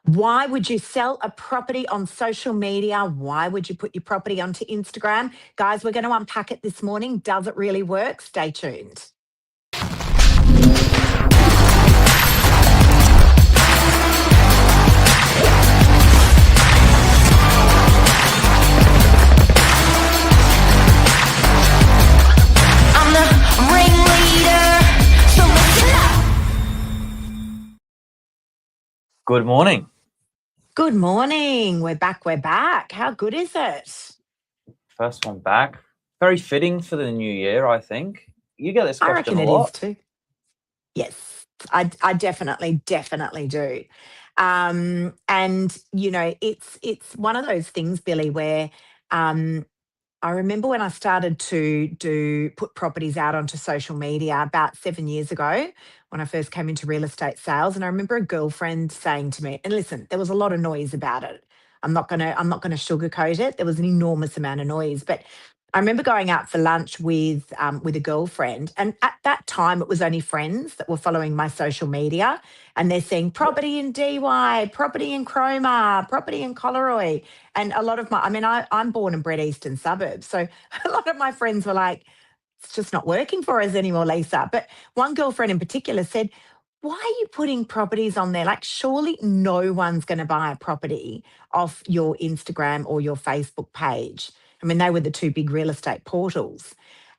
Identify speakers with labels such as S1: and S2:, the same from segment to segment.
S1: Why would you sell a property on social media? Why would you put your property onto Instagram? Guys, we're going to unpack it this morning. Does it really work? Stay tuned.
S2: Good morning.
S1: Good morning. We're back. How good is it?
S2: First one back. Very fitting for the new year, I think. You get this question
S1: I reckon
S2: a
S1: it
S2: lot.
S1: is too. Yes, I definitely do. And it's one of those things, Billy, where I remember when I started to put properties out onto social media about 7 years ago when I first came into real estate sales. And I remember a girlfriend saying to me, and listen, there was a lot of noise about it. I'm not gonna sugarcoat it. There was an enormous amount of noise. But I remember going out for lunch with a girlfriend. And at that time it was only friends that were following my social media. And they're seeing property in DY, property in Chroma, property in Collaroy. And a lot of I'm born and bred eastern suburbs. So a lot of my friends were like, it's just not working for us anymore, Lisa. But one girlfriend in particular said, why are you putting properties on there? Like, surely no one's going to buy a property off your Instagram or your Facebook page. I mean, they were the two big real estate portals.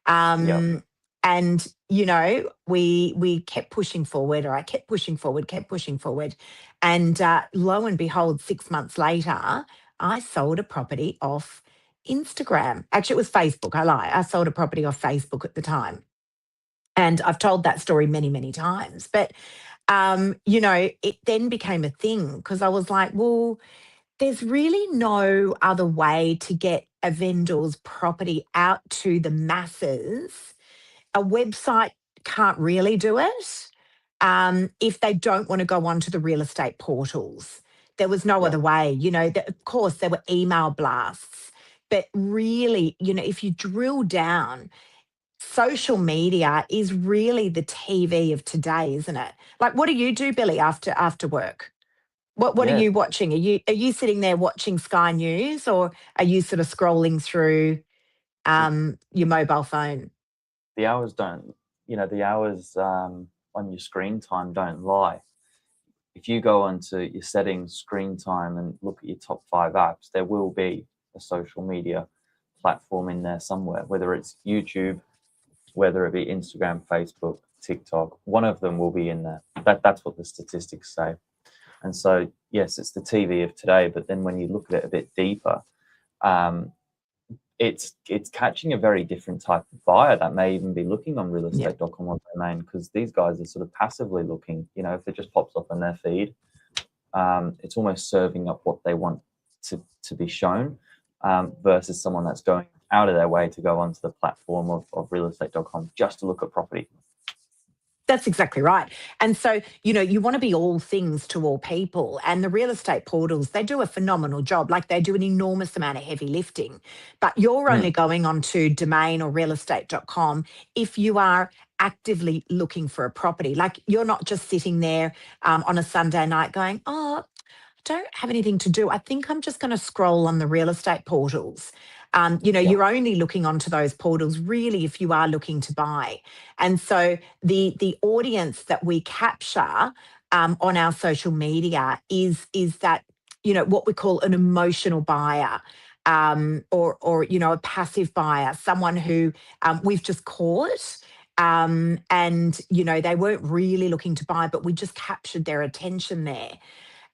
S2: Yep.
S1: And, we kept pushing forward, or I kept pushing forward. And lo and behold, 6 months later, I sold a property off Instagram. Actually, it was Facebook. I lie. I sold a property off Facebook at the time. And I've told that story many, many times. But, it then became a thing because I was like, well, there's really no other way to get a vendor's property out to the masses. A website can't really do it if they don't want to go onto the real estate portals. There was no other
S2: Yep.
S1: way. Of course, there were email blasts. But really, if you drill down, social media is really the TV of today, isn't it? Like, what do you do, Billy, after work? What are
S2: Yeah.
S1: you watching? Are you sitting there watching Sky News, or are you sort of scrolling through your mobile phone?
S2: The hours on your screen time don't lie. If you go onto your settings, screen time, and look at your top 5 apps, there will be a social media platform in there somewhere, whether it's YouTube, whether it be Instagram, Facebook, TikTok, one of them will be in there. That's what the statistics say. And so, yes, it's the TV of today, but then when you look at it a bit deeper, it's catching a very different type of buyer that may even be looking on realestate.com or domain, because these guys are sort of passively looking. If it just pops up on their feed, it's almost serving up what they want to be shown, versus someone that's going out of their way to go onto the platform of realestate.com just to look at property.
S1: That's exactly right. And so, you want to be all things to all people. And the real estate portals, they do a phenomenal job. Like, they do an enormous amount of heavy lifting. But you're only going on to domain or realestate.com if you are actively looking for a property. Like, you're not just sitting there on a Sunday night going, oh, I don't have anything to do. I think I'm just going to scroll on the real estate portals. You're only looking onto those portals really if you are looking to buy. And so the audience that we capture on our social media is that, what we call an emotional buyer. Or a passive buyer, someone who we've just caught, and they weren't really looking to buy, but we just captured their attention there.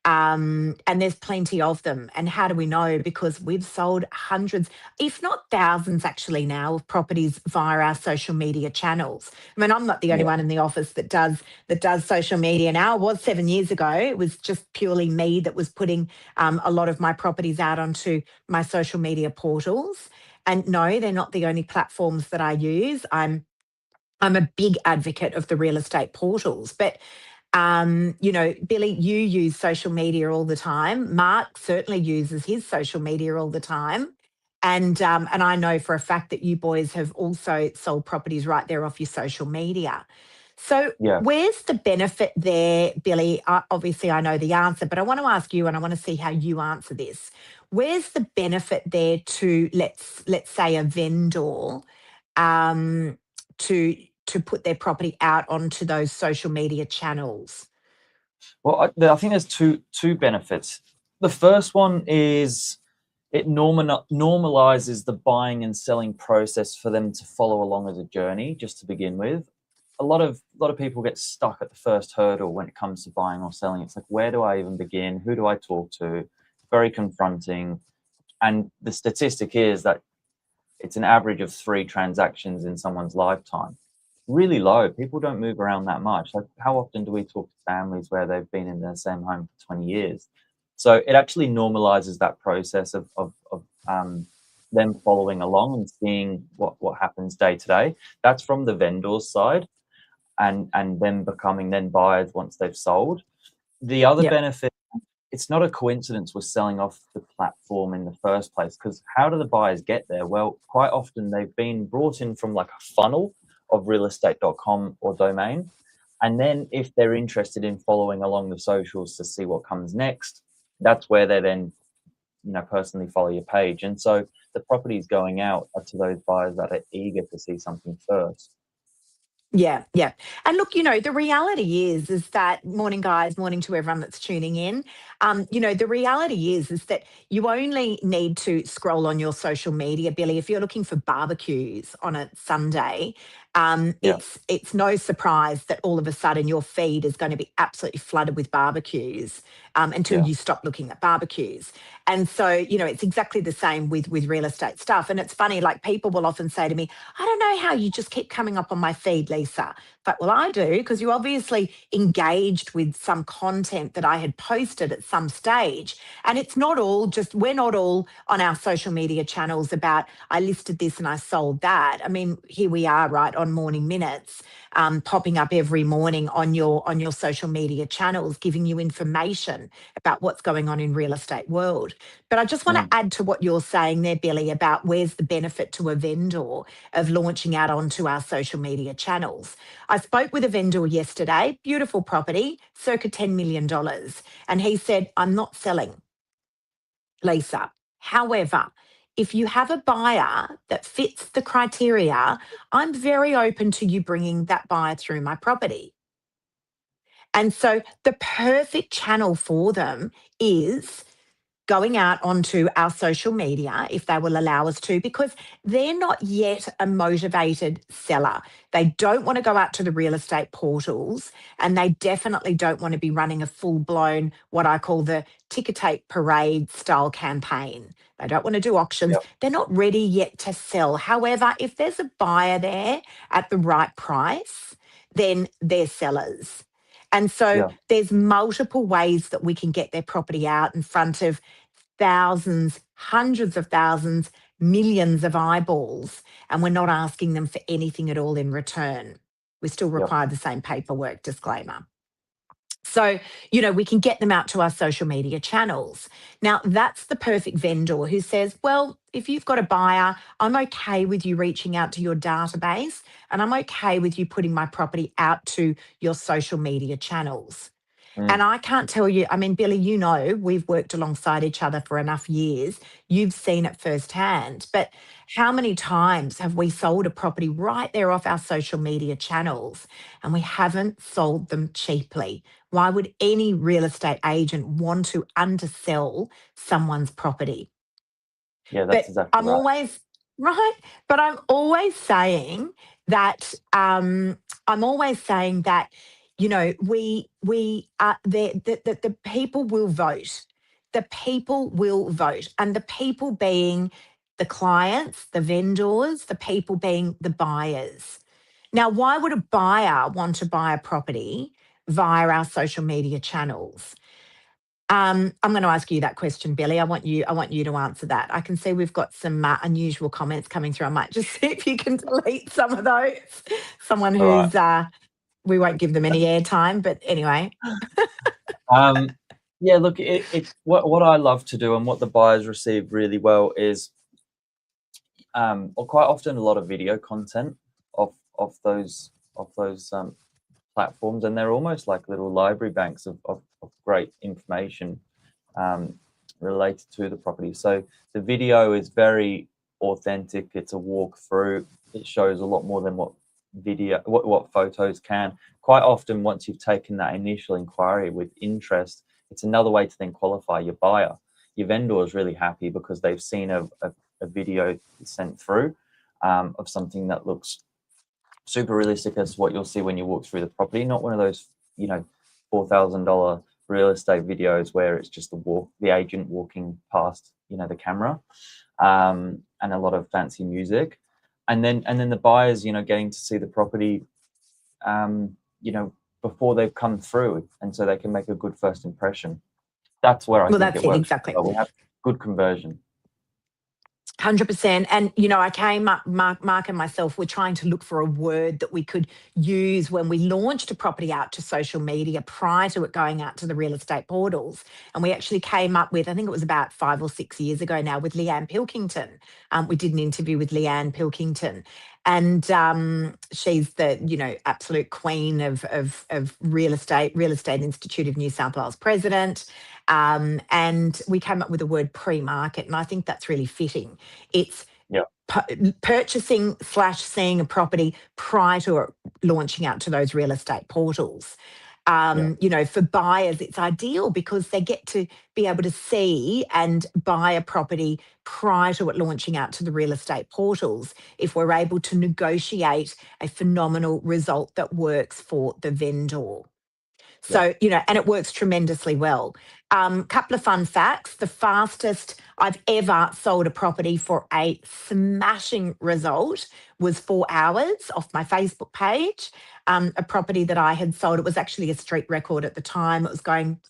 S1: And there's plenty of them. And how do we know? Because we've sold hundreds, if not thousands actually now, of properties via our social media channels. I mean, I'm not the only one in the office that does social media now. It was 7 years ago. It was just purely me that was putting a lot of my properties out onto my social media portals. And no, they're not the only platforms that I use. I'm a big advocate of the real estate portals. But Billy, you use social media all the time. Mark certainly uses his social media all the time. And I know for a fact that you boys have also sold properties right there off your social media. So
S2: Yeah.
S1: where's the benefit there, Billy? Obviously, I know the answer, but I want to ask you, and I want to see how you answer this. Where's the benefit there to let's say a vendor um, to put their property out onto those social media channels?
S2: Well, I think there's two benefits. The first one is it normalizes the buying and selling process for them to follow along as a journey, just to begin with. A lot of people get stuck at the first hurdle when it comes to buying or selling. It's like, where do I even begin? Who do I talk to? Very confronting. And the statistic is that it's an average of 3 transactions in someone's lifetime. Really low. People don't move around that much. Like, how often do we talk to families where they've been in their same home for 20 years? So it actually normalizes that process of them following along and seeing what happens day to day. That's from the vendor's side, and them becoming then buyers once they've sold. The other
S1: Yep.
S2: benefit, it's not a coincidence we're selling off the platform in the first place, because how do the buyers get there? Well, quite often they've been brought in from like a funnel of realestate.com or domain. And then if they're interested in following along the socials to see what comes next, that's where they then, personally follow your page. And so the properties going out are to those buyers that are eager to see something first.
S1: Yeah, yeah. And look, the reality is that morning, guys, morning to everyone that's tuning in. The reality is that you only need to scroll on your social media, Billy. If you're looking for barbecues on a Sunday,
S2: Yeah,
S1: it's no surprise that all of a sudden your feed is going to be absolutely flooded with barbecues until
S2: yeah,
S1: you stop looking at barbecues. And so, it's exactly the same with real estate stuff. And it's funny, like people will often say to me, I don't know how you just keep coming up on my feed, Lisa. But well, I do, because you obviously engaged with some content that I had posted at some stage. And it's not all just, we're not all on our social media channels about, I listed this and I sold that. I mean, here we are, right, on Morning Minutes, popping up every morning on your social media channels, giving you information about what's going on in real estate world. But I just want to add to what you're saying there, Billy, about where's the benefit to a vendor of launching out onto our social media channels. I spoke with a vendor yesterday, beautiful property, circa $10 million. And he said, I'm not selling, Lisa. However, if you have a buyer that fits the criteria, I'm very open to you bringing that buyer through my property. And so the perfect channel for them is going out onto our social media, if they will allow us to, because they're not yet a motivated seller. They don't want to go out to the real estate portals, and they definitely don't want to be running a full-blown, what I call the ticker tape parade style campaign. They don't want to do auctions.
S2: yeah,
S1: They're not ready yet to sell. However, if there's a buyer there at the right price, then they're sellers. And so
S2: yeah,
S1: there's multiple ways that we can get their property out in front of thousands, hundreds of thousands, millions of eyeballs, and we're not asking them for anything at all in return. We still
S2: yeah,
S1: require the same paperwork, disclaimer. So, we can get them out to our social media channels. Now, that's the perfect vendor who says, well, if you've got a buyer, I'm okay with you reaching out to your database, and I'm okay with you putting my property out to your social media channels. And I can't tell you, I mean, Billy, we've worked alongside each other for enough years. You've seen it firsthand. But how many times have we sold a property right there off our social media channels and we haven't sold them cheaply? Why would any real estate agent want to undersell someone's property?
S2: yeah.
S1: But
S2: That's exactly
S1: I'm
S2: right.
S1: always right. But I'm always saying that we are the people will vote. The people will vote, and the people being the clients, the vendors, the people being the buyers. Now, why would a buyer want to buy a property via our social media channels? I'm going to ask you that question, Billy. I want you to answer that. I can see we've got some unusual comments coming through. I might just see if you can delete some of those. Someone
S2: All right.
S1: who's we won't give them any airtime, but anyway.
S2: Yeah, look, what I love to do and what the buyers receive really well is, or quite often, a lot of video content of those platforms, and they're almost like little library banks of great information related to the property. So the video is very authentic. It's a walkthrough. It shows a lot more than what photos can. Quite often, once you've taken that initial inquiry with interest, it's another way to then qualify your buyer. Your vendor is really happy because they've seen a video sent through of something that looks super realistic as what you'll see when you walk through the property, not one of those, you know, $4,000 real estate videos where it's just the agent walking past, you know, the camera, and a lot of fancy music. And then the buyers, you know, getting to see the property, you know, before they've come through, and so they can make a good first impression. That's where I think it works.
S1: Exactly.
S2: We have good conversion.
S1: 100%. And, you know, I came up, Mark and myself were trying to look for a word that we could use when we launched a property out to social media prior to it going out to the real estate portals. And we actually came up with, I think it was about 5 or 6 years ago now, with Leanne Pilkington. We did an interview with Leanne Pilkington. And she's the, you know, absolute queen of real estate Institute of New South Wales president. And we came up with the word pre-market, and I think that's really fitting. It's purchasing / seeing a property prior to it launching out to those real estate portals. You know, for buyers, it's ideal because they get to be able to see and buy a property prior to it launching out to the real estate portals if we're able to negotiate a phenomenal result that works for the vendor. So, you know, and it works tremendously well. Couple of fun facts. The fastest I've ever sold a property for a smashing result was 4 hours off my Facebook page. A property that I had sold, it was actually a street record at the time. It was going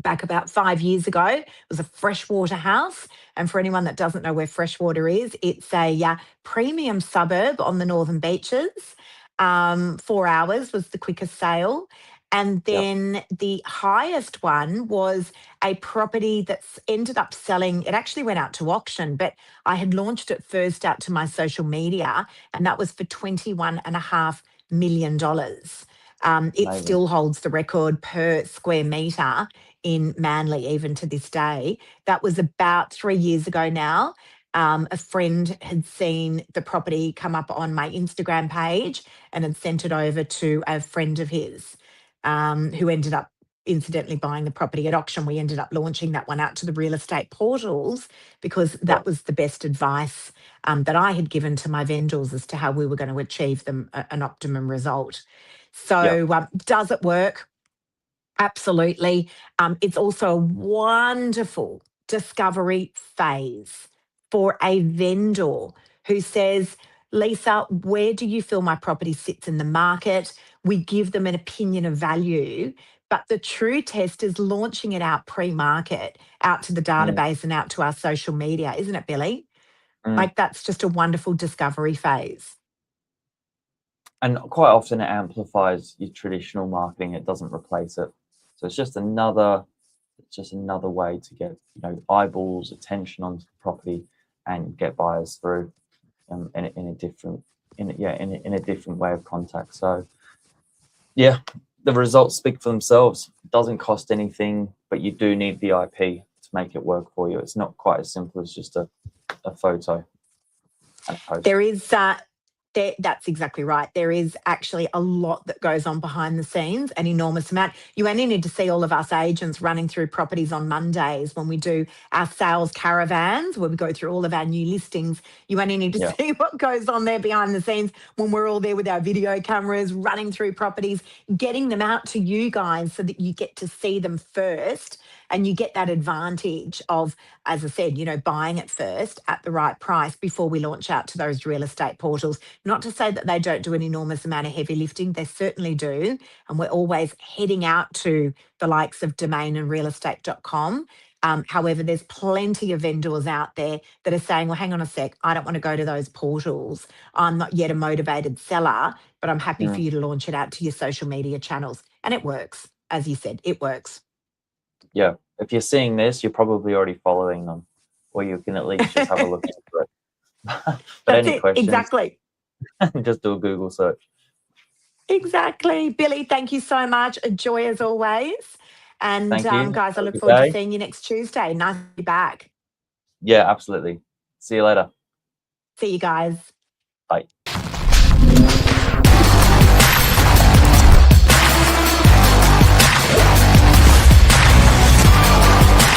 S1: back about 5 years ago. It was a freshwater house. And for anyone that doesn't know where freshwater is, it's a premium suburb on the Northern Beaches. 4 hours was the quickest sale. And then the highest one was a property that's ended up selling. It actually went out to auction, but I had launched it first out to my social media, and that was for $21.5 million. It still holds the record per square metre in Manly, even to this day. That was about 3 years ago now. A friend had seen the property come up on my Instagram page and had sent it over to a friend of his, who ended up incidentally buying the property at auction. We ended up launching that one out to the real estate portals because that was the best advice that I had given to my vendors as to how we were going to achieve them an optimum result. So does it work? Absolutely. It's also a wonderful discovery phase for a vendor who says, Lisa, where do you feel my property sits in the market? We give them an opinion of value, but the true test is launching it out pre-market, out to the database and out to our social media, isn't it, Billy? Like, that's just a wonderful discovery phase.
S2: And quite often it amplifies your traditional marketing. It doesn't replace it. So it's just another way to get, you know, eyeballs, attention onto the property and get buyers through in a different way of contact. So yeah, the results speak for themselves. It doesn't cost anything, but you do need the IP to make it work for you. It's not quite as simple as just a photo and a post.
S1: There is that's exactly right. There is actually a lot that goes on behind the scenes, an enormous amount. You only need to see all of us agents running through properties on Mondays when we do our sales caravans, where we go through all of our new listings. You only need to see what goes on there behind the scenes when we're all there with our video cameras, running through properties, getting them out to you guys so that you get to see them first. And you get that advantage of, as I said, you know, buying it first at the right price before we launch out to those real estate portals. Not to say that they don't do an enormous amount of heavy lifting. They certainly do. And we're always heading out to the likes of Domain and realestate.com. However, there's plenty of vendors out there that are saying, well, hang on a sec, I don't want to go to those portals. I'm not yet a motivated seller, but I'm happy for you to launch it out to your social media channels. And it works. As you said, it works.
S2: Yeah, if you're seeing this, you're probably already following them, or you can at least just have a look into it. But
S1: That's
S2: any questions?
S1: exactly.
S2: Just do a Google search.
S1: Exactly. Billy, thank you so much. A joy as always. And
S2: Thank you.
S1: guys, I
S2: Have a
S1: look
S2: good
S1: forward to
S2: day.
S1: seeing you next Tuesday. Nice to be back.
S2: Yeah, absolutely. See you later.
S1: See you guys.
S2: Bye.